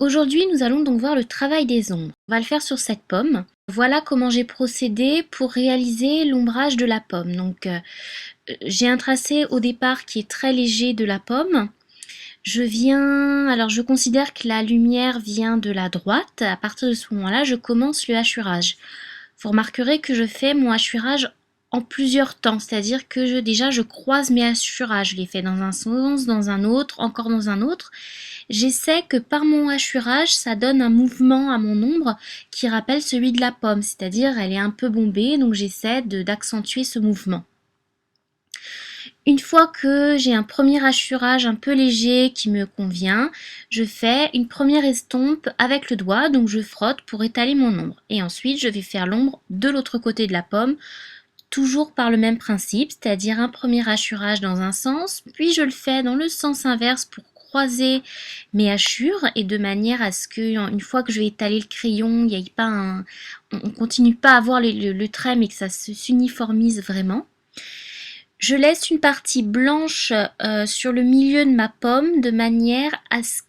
Aujourd'hui, nous allons donc voir le travail des ombres. On va le faire sur cette pomme. Voilà comment j'ai procédé pour réaliser l'ombrage de la pomme. J'ai un tracé au départ qui est très léger de la pomme. Je considère que la lumière vient de la droite. À partir de ce moment-là, je commence le hachurage. Vous remarquerez que je fais mon hachurage en plusieurs temps, c'est-à-dire que je croise mes hachurages. Je les fais dans un sens, dans un autre, encore dans un autre. J'essaie que par mon hachurage, ça donne un mouvement à mon ombre qui rappelle celui de la pomme, c'est-à-dire elle est un peu bombée, donc j'essaie d'accentuer ce mouvement. Une fois que j'ai un premier hachurage un peu léger qui me convient, je fais une première estompe avec le doigt, donc je frotte pour étaler mon ombre. Et ensuite, je vais faire l'ombre de l'autre côté de la pomme, toujours par le même principe, c'est-à-dire un premier hachurage dans un sens, puis je le fais dans le sens inverse pour croiser mes hachures et de manière à ce que, une fois que je vais étaler le crayon, il n'y ait pas on continue pas à voir le trait, mais que ça s'uniformise vraiment. Je laisse une partie blanche sur le milieu de ma pomme de manière à ce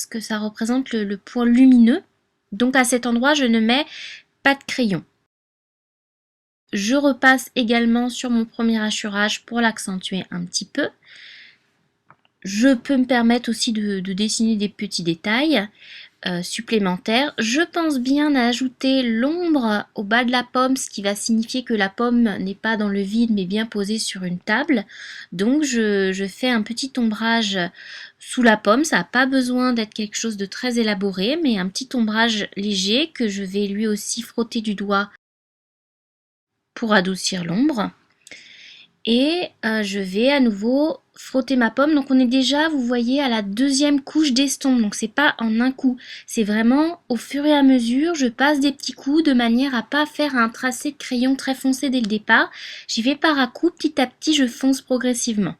que ça représente le point lumineux. Donc à cet endroit, je ne mets pas de crayon. Je repasse également sur mon premier hachurage pour l'accentuer un petit peu. Je peux me permettre aussi de dessiner des petits détails supplémentaires. Je pense bien à ajouter l'ombre au bas de la pomme, ce qui va signifier que la pomme n'est pas dans le vide mais bien posée sur une table. Donc je fais un petit ombrage sous la pomme. Ça n'a pas besoin d'être quelque chose de très élaboré, mais un petit ombrage léger que je vais lui aussi frotter du doigt pour adoucir l'ombre. Et je vais à nouveau frotter ma pomme. Donc on est déjà, vous voyez, à la deuxième couche d'estompe. Donc c'est pas en un coup, c'est vraiment au fur et à mesure, je passe des petits coups de manière à pas faire un tracé de crayon très foncé dès le départ. J'y vais par à coups, petit à petit je fonce progressivement.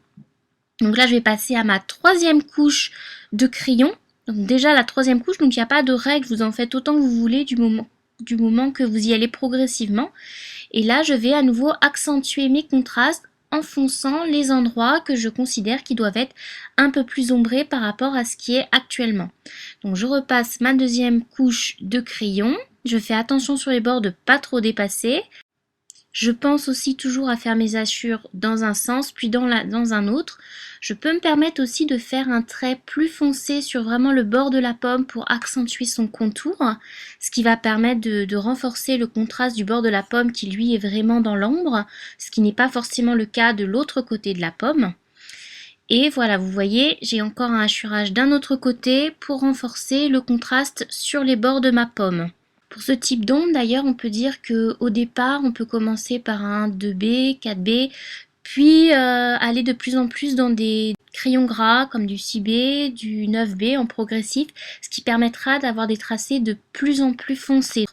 Donc là je vais passer à ma troisième couche de crayon. Donc déjà la troisième couche, donc il n'y a pas de règle, vous en faites autant que vous voulez du moment que vous y allez progressivement. Et là je vais à nouveau accentuer mes contrastes en fonçant les endroits que je considère qui doivent être un peu plus ombrés par rapport à ce qui est actuellement. Donc je repasse ma deuxième couche de crayon. Je fais attention sur les bords de ne pas trop dépasser. Je pense aussi toujours à faire mes hachures dans un sens puis dans un autre. Je peux me permettre aussi de faire un trait plus foncé sur vraiment le bord de la pomme pour accentuer son contour, ce qui va permettre de renforcer le contraste du bord de la pomme qui lui est vraiment dans l'ombre, ce qui n'est pas forcément le cas de l'autre côté de la pomme. Et voilà, vous voyez, j'ai encore un hachurage d'un autre côté pour renforcer le contraste sur les bords de ma pomme. Pour ce type d'ombre, d'ailleurs, on peut dire qu'au départ, on peut commencer par un 2B, 4B, puis aller de plus en plus dans des crayons gras comme du 6B, du 9B en progressif, ce qui permettra d'avoir des tracés de plus en plus foncés.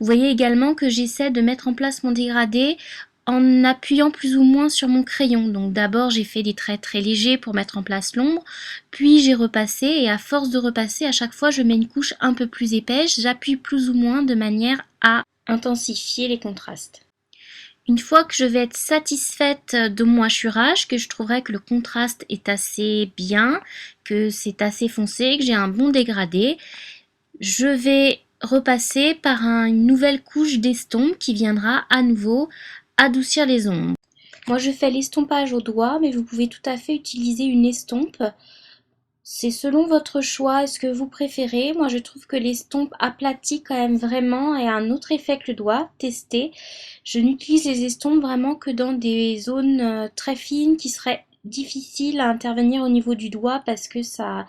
Vous voyez également que j'essaie de mettre en place mon dégradé en appuyant plus ou moins sur mon crayon. Donc d'abord j'ai fait des traits très légers pour mettre en place l'ombre, puis j'ai repassé et à force de repasser, à chaque fois je mets une couche un peu plus épaisse, j'appuie plus ou moins de manière à intensifier les contrastes. Une fois que je vais être satisfaite de mon hachurage, que je trouverai que le contraste est assez bien, que c'est assez foncé, que j'ai un bon dégradé, je vais repasser par une nouvelle couche d'estompe qui viendra à nouveau adoucir les ombres. Moi je fais l'estompage au doigt, mais vous pouvez tout à fait utiliser une estompe. C'est selon votre choix et ce que vous préférez. Moi je trouve que l'estompe aplatit quand même vraiment et a un autre effet que le doigt. Testez. Je n'utilise les estompes vraiment que dans des zones très fines qui seraient difficiles à intervenir au niveau du doigt parce que ça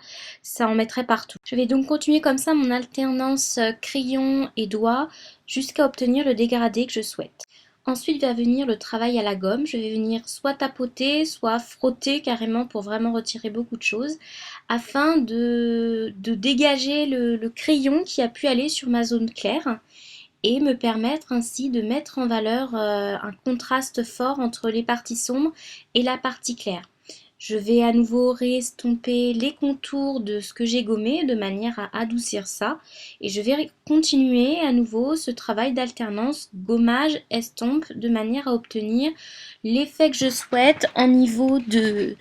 en mettrait partout. Je vais donc continuer comme ça mon alternance crayon et doigt jusqu'à obtenir le dégradé que je souhaite. Ensuite va venir le travail à la gomme. Je vais venir soit tapoter, soit frotter carrément pour vraiment retirer beaucoup de choses afin de dégager le crayon qui a pu aller sur ma zone claire et me permettre ainsi de mettre en valeur un contraste fort entre les parties sombres et la partie claire. Je vais à nouveau réestomper les contours de ce que j'ai gommé de manière à adoucir ça. Et je vais continuer à nouveau ce travail d'alternance gommage-estompe de manière à obtenir l'effet que je souhaite en niveau de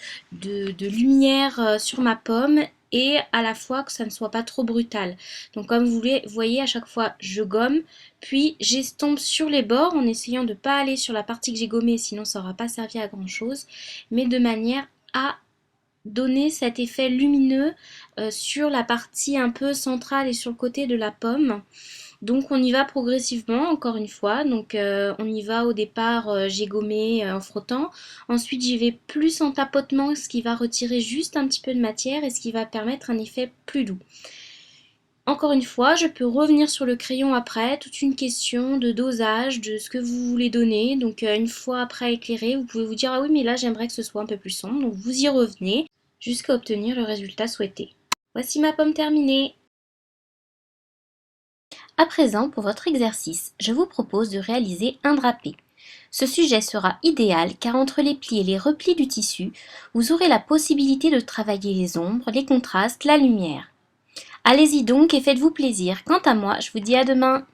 lumière sur ma pomme et à la fois que ça ne soit pas trop brutal. Donc comme vous voyez, à chaque fois je gomme, puis j'estompe sur les bords en essayant de ne pas aller sur la partie que j'ai gommée, sinon ça n'aura pas servi à grand chose, mais de manière à donner cet effet lumineux sur la partie un peu centrale et sur le côté de la pomme. Donc on y va progressivement, encore une fois. Donc on y va au départ, j'ai gommé en frottant. Ensuite j'y vais plus en tapotement, ce qui va retirer juste un petit peu de matière et ce qui va permettre un effet plus doux. Encore une fois, je peux revenir sur le crayon après, toute une question de dosage, de ce que vous voulez donner. Donc une fois après éclairé, vous pouvez vous dire ah oui mais là j'aimerais que ce soit un peu plus sombre. Donc vous y revenez jusqu'à obtenir le résultat souhaité. Voici ma pomme terminée. À présent, pour votre exercice, je vous propose de réaliser un drapé. Ce sujet sera idéal car entre les plis et les replis du tissu, vous aurez la possibilité de travailler les ombres, les contrastes, la lumière. Allez-y donc et faites-vous plaisir. Quant à moi, je vous dis à demain.